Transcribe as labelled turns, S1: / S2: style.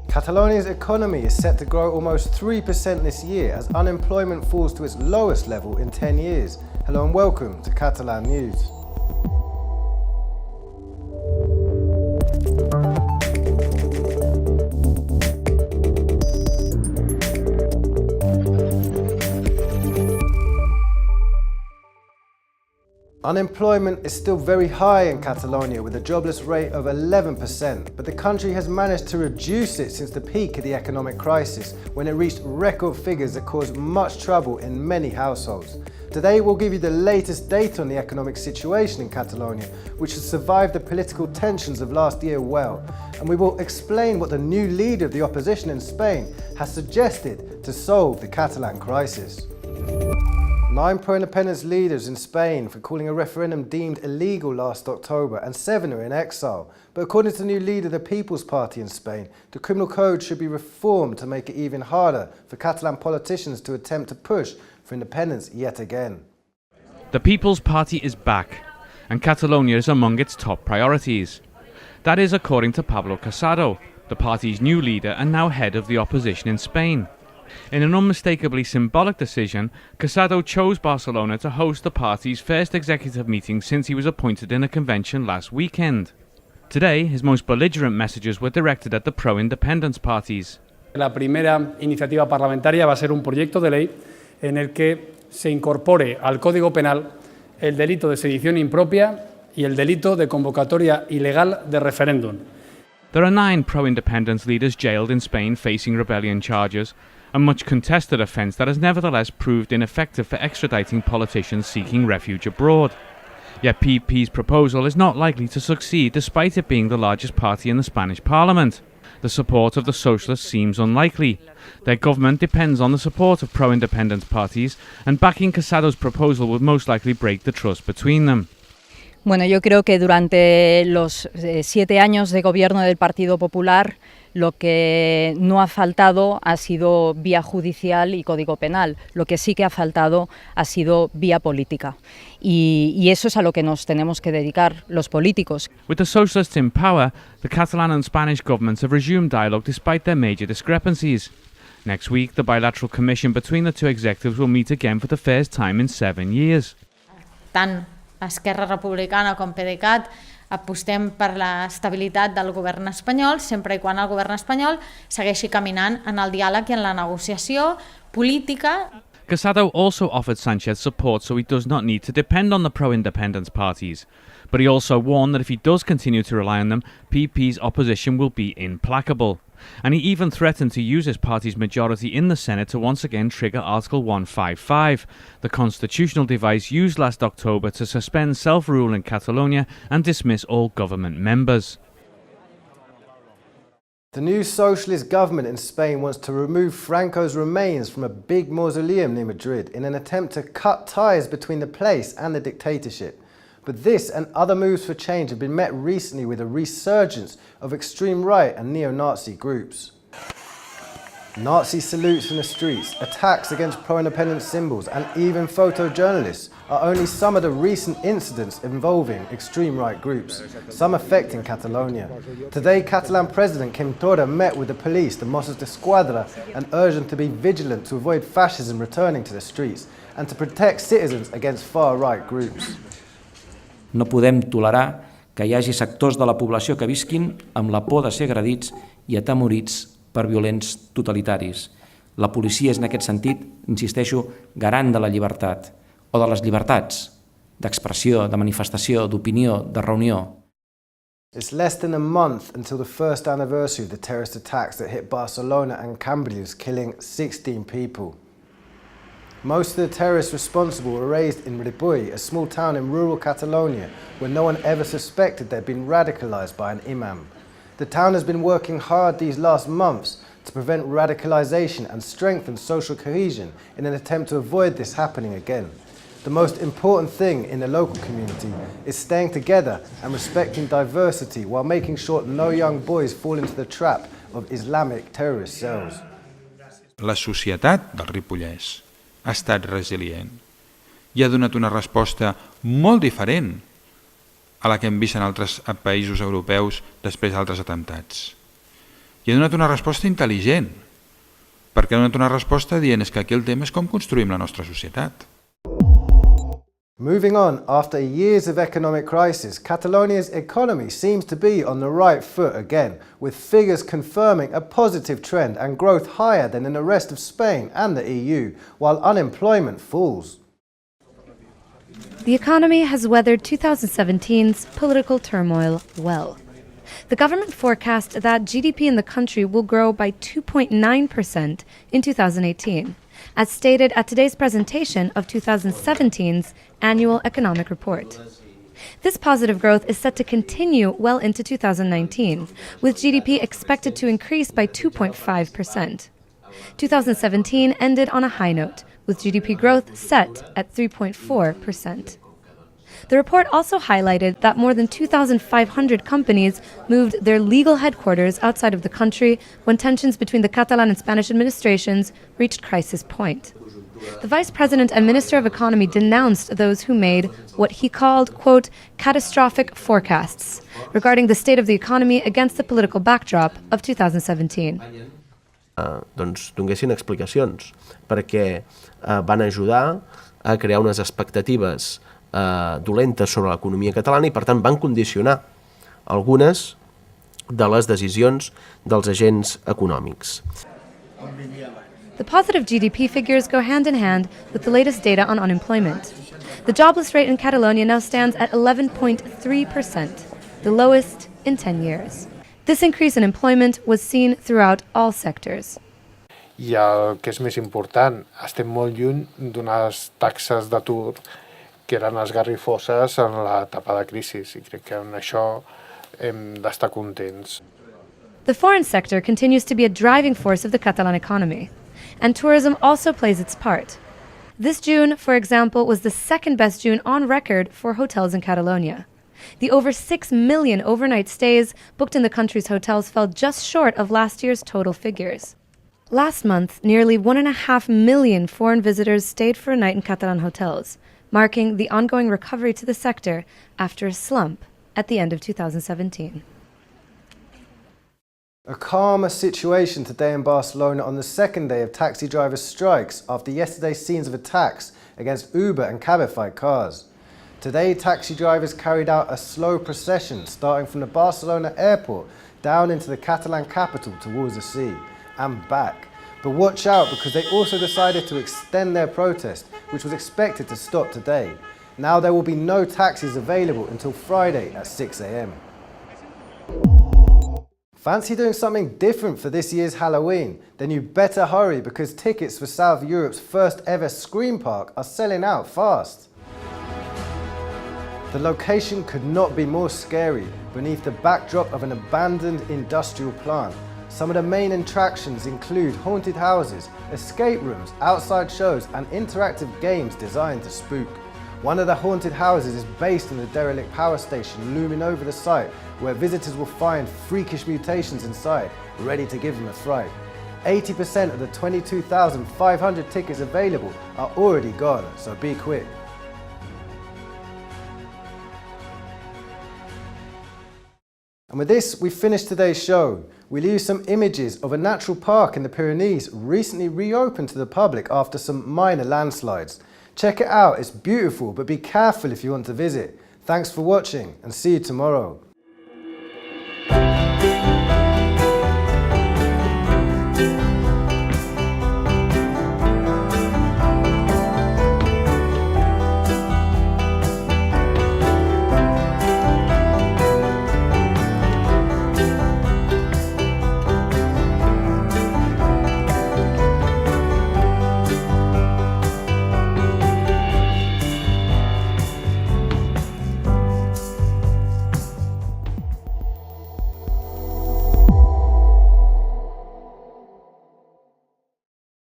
S1: Catalonia's economy is set to grow almost 3% this year as unemployment falls to its lowest level in 10 years. Hello and welcome to Catalan News. Unemployment is still very high in Catalonia with a jobless rate of 11%, but the country has managed to reduce it since the peak of the economic crisis when it reached record figures that caused much trouble in many households. Today we'll give you the latest data on the economic situation in Catalonia, which has survived the political tensions of last year well, and we will explain what the new leader of the opposition in Spain has suggested to solve the Catalan crisis. 9 pro-independence leaders in Spain for calling a referendum deemed illegal last October, and 7 are in exile. But according to the new leader of the People's Party in Spain, the criminal code should be reformed to make it even harder for Catalan politicians to attempt to push for independence yet again.
S2: The People's Party is back, and Catalonia is among its top priorities. That is according to Pablo Casado, the party's new leader and now head of the opposition in Spain. In an unmistakably symbolic decision, Casado chose Barcelona to host the party's first executive meeting since he was appointed in a convention last weekend. Today, his most belligerent messages were directed at the pro-independence parties.
S3: La primera iniciativa parlamentaria va a ser un proyecto de ley en el que se incorpore al Código Penal el delito de sedición impropia y el delito de convocatoria ilegal de referéndum.
S2: There are 9 pro-independence leaders jailed in Spain facing rebellion charges, a much contested offence that has nevertheless proved ineffective for extraditing politicians seeking refuge abroad. Yet PP's proposal is not likely to succeed despite it being the largest party in the Spanish parliament. The support of the socialists seems unlikely. Their government depends on the support of pro-independence parties, and backing Casado's proposal would most likely break the trust between them.
S4: Bueno, yo creo que durante los 7 años de gobierno del Partido Popular lo que no ha faltado ha sido vía judicial y código penal. Lo que sí que ha faltado ha sido vía política. Y eso es a lo que nos tenemos que dedicar los políticos.
S2: With the socialists in power, the Catalan and Spanish governments have resumed dialogue despite their major discrepancies. Next week, the bilateral commission between the two executives will meet again for the first time in 7 years.
S5: Tant Esquerra Republicana com PDeCAT apostem per l'estabilitat del govern espanyol, sempre i quan el govern espanyol segueixi caminant en el diàleg i en la negociació política.
S2: Casado also offered Sánchez support so he does not need to depend on the pro-independence parties. But he also warned that if he does continue to rely on them, PP's opposition will be implacable. And he even threatened to use his party's majority in the Senate to once again trigger Article 155, the constitutional device used last October to suspend self-rule in Catalonia and dismiss all government members.
S1: The new socialist government in Spain wants to remove Franco's remains from a big mausoleum near Madrid in an attempt to cut ties between the place and the dictatorship. But this and other moves for change have been met recently with a resurgence of extreme right and neo-Nazi groups. Nazi salutes in the streets, attacks against pro-independence symbols and even photojournalists are only some of the recent incidents involving extreme right groups, some affecting Catalonia. Today, Catalan President Quim Torra met with the police, the Mossos d'Esquadra, and urged them to be vigilant to avoid fascism returning to the streets and to protect citizens against far-right groups.
S6: No podem tolerar que hi hagi sectors de la població que visquin amb la por de ser agredits i atemorits per violents totalitaris. La policia és, en aquest sentit, insisteixo, garant de la llibertat, o de les llibertats d'expressió, de manifestació, d'opinió, de reunió.
S1: It's less than a month until the first anniversary of the terrorist attacks that hit Barcelona and Cambrils, killing 16 people. Most of the terrorists responsible were raised in Ripoll, a small town in rural Catalonia, where no one ever suspected they'd been radicalised by an imam. The town has been working hard these last months to prevent radicalisation and strengthen social cohesion in an attempt to avoid this happening again. The most important thing in the local community is staying together and respecting diversity while making sure no young boys fall into the trap of Islamic terrorist cells.
S7: La societat del Ripollès ha estat resilient i ha donat una resposta molt diferent a la que hem vist en altres països europeus després d'altres atemptats. I ha donat una resposta intel·ligent, perquè ha donat una resposta dient que aquí el tema és com construïm la nostra societat.
S1: Moving on, after years of economic crisis, Catalonia's economy seems to be on the right foot again, with figures confirming a positive trend and growth higher than in the rest of Spain and the EU, while unemployment falls.
S8: The economy has weathered 2017's political turmoil well. The government forecast that GDP in the country will grow by 2.9% in 2018, as stated at today's presentation of 2017's annual economic report. This positive growth is set to continue well into 2019, with GDP expected to increase by 2.5%. 2017 ended on a high note, with GDP growth set at 3.4%. The report also highlighted that more than 2,500 companies moved their legal headquarters outside of the country when tensions between the Catalan and Spanish administrations reached crisis point. The Vice President and Minister of Economy denounced those who made what he called, quote, catastrophic forecasts regarding the state of the economy against the political backdrop of 2017.
S9: Doncs donguessin explicacions, perquè van ajudar a crear unes expectatives dolentes sobre l'economia catalana i, per tant, van condicionar algunes de les decisions dels agents econòmics.
S8: The positive GDP figures go hand in hand with the latest data on unemployment. The jobless rate in Catalonia now stands at 11.3%, the lowest in 10 years. This increase in employment was seen throughout all sectors.
S10: I el que és més important, estem molt lluny d'unes taxes d'atur que eren esgarrifoses en l'etapa de crisi, i crec que en això hem d'estar contents.
S8: The foreign sector continues to be a driving force of the Catalan economy, and tourism also plays its part. This June, for example, was the second best June on record for hotels in Catalonia. The over 6 million overnight stays booked in the country's hotels fell just short of last year's total figures. Last month, nearly 1.5 million foreign visitors stayed for a night in Catalan hotels, marking the ongoing recovery to the sector after a slump at the end of 2017.
S1: A calmer situation today in Barcelona on the second day of taxi drivers' strikes after yesterday's scenes of attacks against Uber and Cabify cars. Today, taxi drivers carried out a slow procession starting from the Barcelona airport down into the Catalan capital towards the sea and back. But watch out, because they also decided to extend their protest, which was expected to stop today. Now there will be no taxis available until Friday at 6 a.m. Fancy doing something different for this year's Halloween? Then you better hurry, because tickets for South Europe's first ever Scream Park are selling out fast. The location could not be more scary, beneath the backdrop of an abandoned industrial plant. Some of the main attractions include haunted houses, escape rooms, outside shows and interactive games designed to spook. One of the haunted houses is based on the derelict power station looming over the site, where visitors will find freakish mutations inside, ready to give them a fright. 80% of the 22,500 tickets available are already gone, so be quick. And with this, we finish today's show. We leave some images of a natural park in the Pyrenees recently reopened to the public after some minor landslides. Check it out, it's beautiful, but be careful if you want to visit. Thanks for watching and see you tomorrow.